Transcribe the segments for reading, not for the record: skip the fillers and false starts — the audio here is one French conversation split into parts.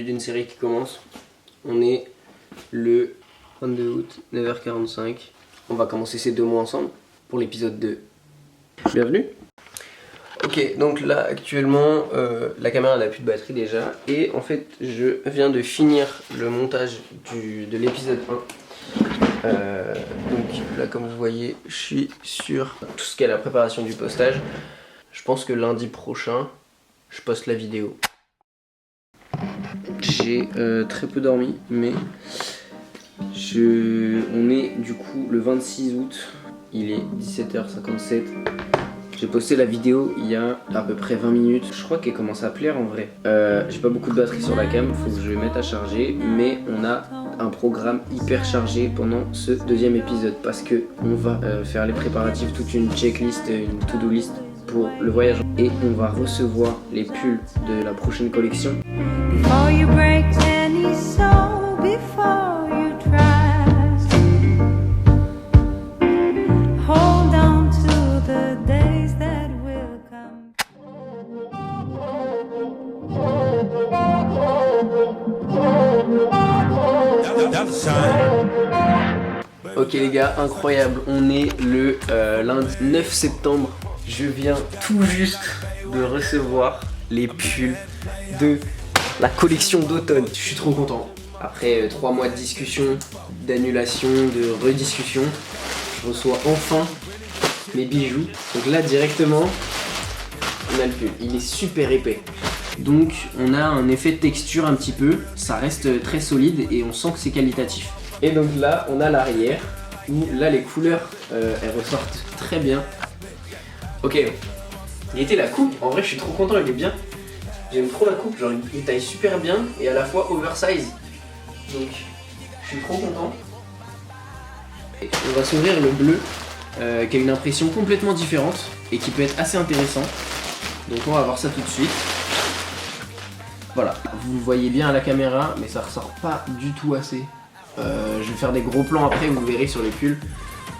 d'une série qui commence. On est le 22 août, 9h45. On va commencer ces 2 mois ensemble pour l'épisode 2. Bienvenue. Ok, donc là actuellement la caméra n'a plus de batterie déjà. Et en fait je viens de finir le montage de l'épisode 1. Donc là comme vous voyez je suis sur tout ce qu'est la préparation du postage. Je pense que lundi prochain je poste la vidéo. J'ai très peu dormi mais on est du coup le 26 août, il est 17h57. J'ai posté la vidéo il y a à peu près 20 minutes. Je crois qu'elle commence à plaire en vrai. J'ai pas beaucoup de batterie sur la cam, faut que je mette à charger. Mais on a un programme hyper chargé pendant ce 2e épisode. Parce que on va faire les préparatifs, toute une checklist, une to-do list pour le voyage. Et on va recevoir les pulls de la prochaine collection. Before you break any soul, before you try. Hold on to the days that will come. Ok les gars, incroyable, on est le lundi 9 septembre. Je viens tout juste de recevoir les pulls de la collection d'automne. Je suis trop content. Après 3 mois de discussion, d'annulation, de rediscussion, je reçois enfin mes bijoux. Donc là directement, on a le pull. Il est super épais. Donc on a un effet de texture un petit peu. Ça reste très solide et on sent que c'est qualitatif. Et donc là, on a l'arrière où là les couleurs, elles ressortent très bien. Ok, il était la coupe. En vrai, je suis trop content, il est bien. J'aime trop la coupe, genre il taille super bien et à la fois oversize. Donc, je suis trop content. Et on va s'ouvrir le bleu qui a une impression complètement différente et qui peut être assez intéressant. Donc on va voir ça tout de suite. Voilà, vous le voyez bien à la caméra, mais ça ressort pas du tout assez. Je vais faire des gros plans après, vous verrez sur les pulls.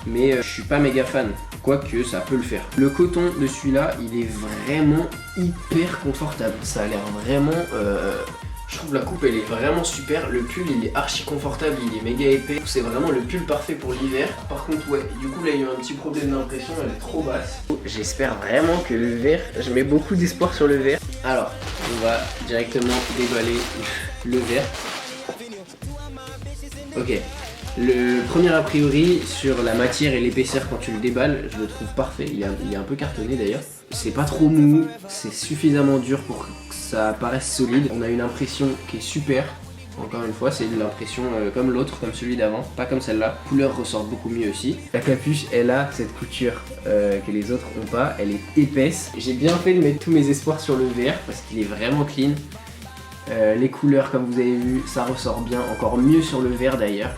Mais je suis pas méga fan, quoique ça peut le faire. Le coton de celui-là, il est vraiment hyper confortable. Ça a l'air vraiment... je trouve la coupe, elle est vraiment super. Le pull, il est archi confortable, il est méga épais. C'est vraiment le pull parfait pour l'hiver. Par contre, ouais, du coup, là, il y a eu un petit problème d'impression, elle est trop basse. J'espère vraiment que le vert... Je mets beaucoup d'espoir sur le vert. Alors, on va directement déballer le vert. Ok. Le premier a priori sur la matière et l'épaisseur quand tu le déballes, je le trouve parfait, il est un peu cartonné d'ailleurs. C'est pas trop mou, c'est suffisamment dur pour que ça paraisse solide. On a une impression qui est super, encore une fois c'est une impression comme l'autre, comme celui d'avant, pas comme celle-là. La couleur ressort beaucoup mieux aussi. La capuche elle a cette couture que les autres ont pas, elle est épaisse. J'ai bien fait de mettre tous mes espoirs sur le vert parce qu'il est vraiment clean. Les couleurs comme vous avez vu, ça ressort bien, encore mieux sur le vert d'ailleurs.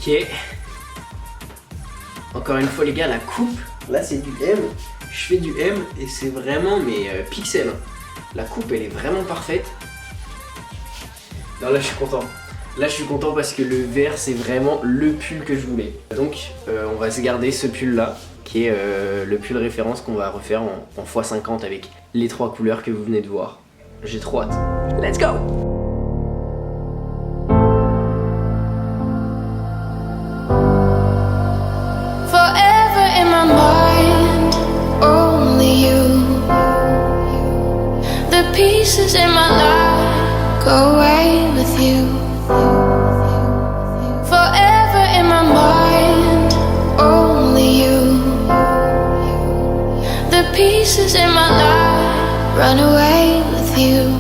Ok. Encore une fois les gars, la coupe, là c'est du M. Je fais du M et c'est vraiment mes pixels. La coupe elle est vraiment parfaite. Non là je suis content. Là je suis content parce que le vert c'est vraiment le pull que je voulais. Donc on va se garder ce pull là qui est le pull référence qu'on va refaire en x50 avec les 3 couleurs que vous venez de voir. J'ai trop hâte. Let's go! Pieces in my life go away with you. Forever in my mind, only you. The pieces in my life run away with you.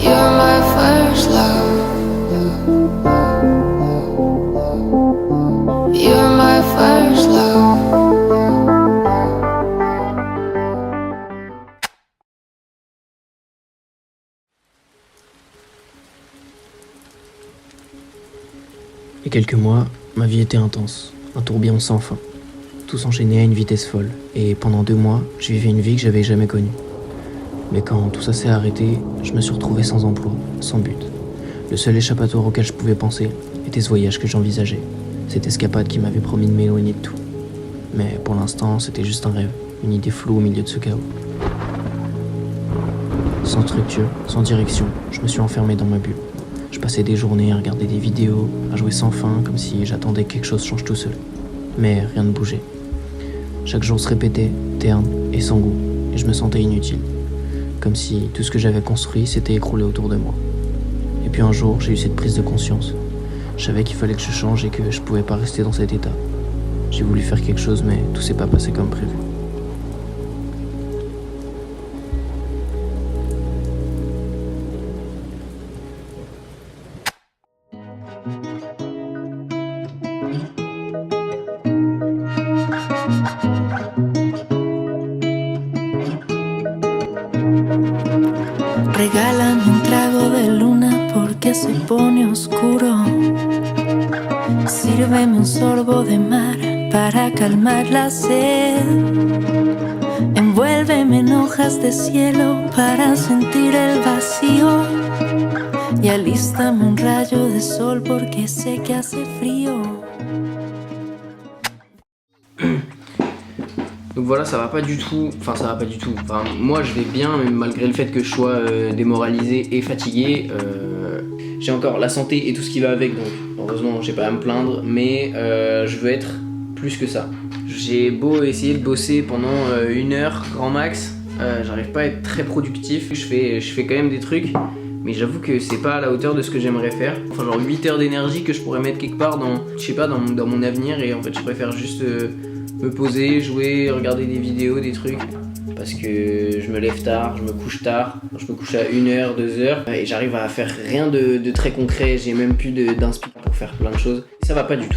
You're my first love. You're my first love. Il y a quelques mois, ma vie était intense, un tourbillon sans fin. Tout s'enchaînait à une vitesse folle, et pendant 2 mois, je vivais une vie que j'avais jamais connue. Mais quand tout ça s'est arrêté, je me suis retrouvé sans emploi, sans but. Le seul échappatoire auquel je pouvais penser était ce voyage que j'envisageais, cette escapade qui m'avait promis de m'éloigner de tout. Mais pour l'instant, c'était juste un rêve, une idée floue au milieu de ce chaos. Sans structure, sans direction, je me suis enfermé dans ma bulle. Je passais des journées à regarder des vidéos, à jouer sans fin, comme si j'attendais que quelque chose change tout seul. Mais rien ne bougeait. Chaque jour se répétait, terne et sans goût, et je me sentais inutile. Comme si tout ce que j'avais construit s'était écroulé autour de moi. Et puis un jour, j'ai eu cette prise de conscience. Je savais qu'il fallait que je change et que je pouvais pas rester dans cet état. J'ai voulu faire quelque chose, mais tout s'est pas passé comme prévu. Regálame un trago de luna porque se pone oscuro. Sírveme un sorbo de mar para calmar la sed. Envuélveme en hojas de cielo para sentir el vacío. Y alístame un rayo de sol porque sé que hace frío. Donc voilà, ça va pas du tout. Enfin, moi je vais bien, même malgré le fait que je sois démoralisé et fatigué. J'ai encore la santé et tout ce qui va avec, donc heureusement j'ai pas à me plaindre. Mais je veux être plus que ça. J'ai beau essayer de bosser pendant 1 heure grand max, j'arrive pas à être très productif. Je fais quand même des trucs, mais j'avoue que c'est pas à la hauteur de ce que j'aimerais faire. Enfin, genre 8 heures d'énergie que je pourrais mettre quelque part dans mon avenir, et en fait je préfère juste me poser, jouer, regarder des vidéos, des trucs, parce que je me lève tard, je me couche tard, je me couche à 1h, 2h, et j'arrive à faire rien de très concret. J'ai même plus d'inspi pour faire plein de choses. Ça va pas du tout.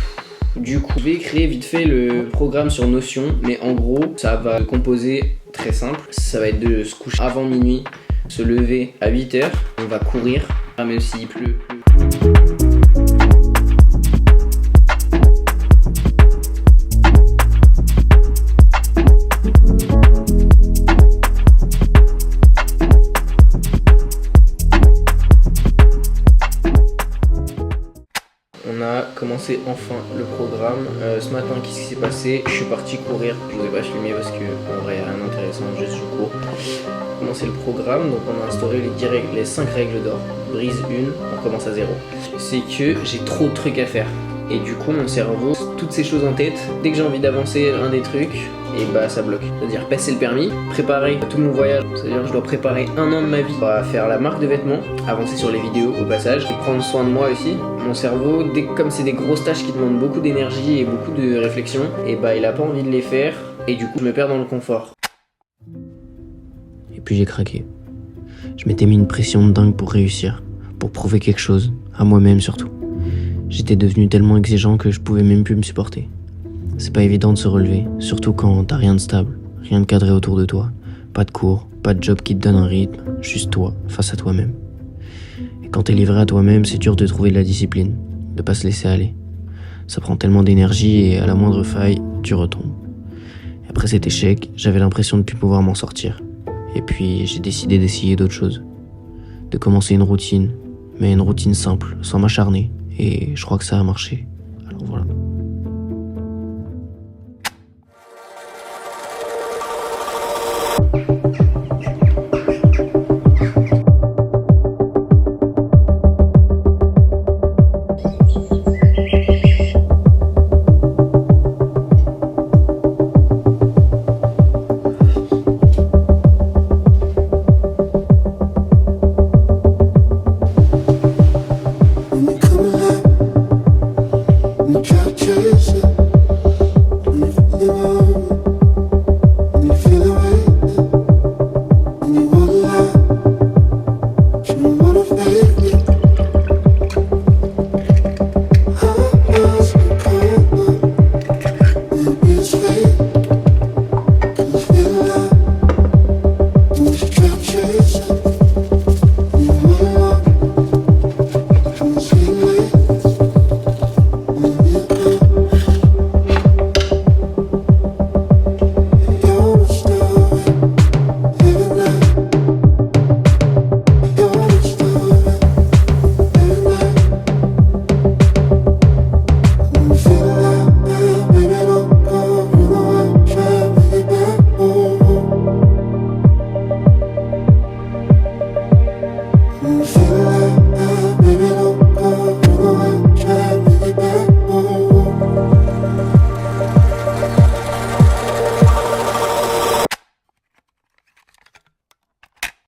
Du coup, je vais créer vite fait le programme sur Notion, mais en gros, ça va composer très simple. Ça va être de se coucher avant minuit, se lever à 8h, on va courir, même s'il pleut. On a commencé enfin le programme. Ce matin, qu'est-ce qui s'est passé? Je suis parti courir. Je vous ai pas filmé parce que en vrai, il n'y a rien d'intéressant, juste je cours. On a commencé le programme, donc on a instauré les 5 règles d'or. Brise une, on commence à 0. C'est que j'ai trop de trucs à faire. Et du coup, mon cerveau, toutes ces choses en tête, dès que j'ai envie d'avancer un des trucs, et bah ça bloque. C'est-à-dire passer le permis, préparer tout mon voyage, c'est-à-dire que je dois préparer 1 an de ma vie, on va faire la marque de vêtements, avancer sur les vidéos au passage, et prendre soin de moi aussi. Mon cerveau, comme c'est des grosses tâches qui demandent beaucoup d'énergie et beaucoup de réflexion, et bah il a pas envie de les faire, et du coup je me perds dans le confort. Et puis j'ai craqué. Je m'étais mis une pression de dingue pour réussir, pour prouver quelque chose, à moi-même surtout. J'étais devenu tellement exigeant que je pouvais même plus me supporter. C'est pas évident de se relever, surtout quand t'as rien de stable, rien de cadré autour de toi, pas de cours, pas de job qui te donne un rythme, juste toi, face à toi-même. Et quand t'es livré à toi-même, c'est dur de trouver de la discipline, de pas se laisser aller. Ça prend tellement d'énergie et à la moindre faille, tu retombes. Et après cet échec, j'avais l'impression de plus pouvoir m'en sortir. Et puis j'ai décidé d'essayer d'autres choses. De commencer une routine, mais une routine simple, sans m'acharner. Et je crois que ça a marché. Alors voilà.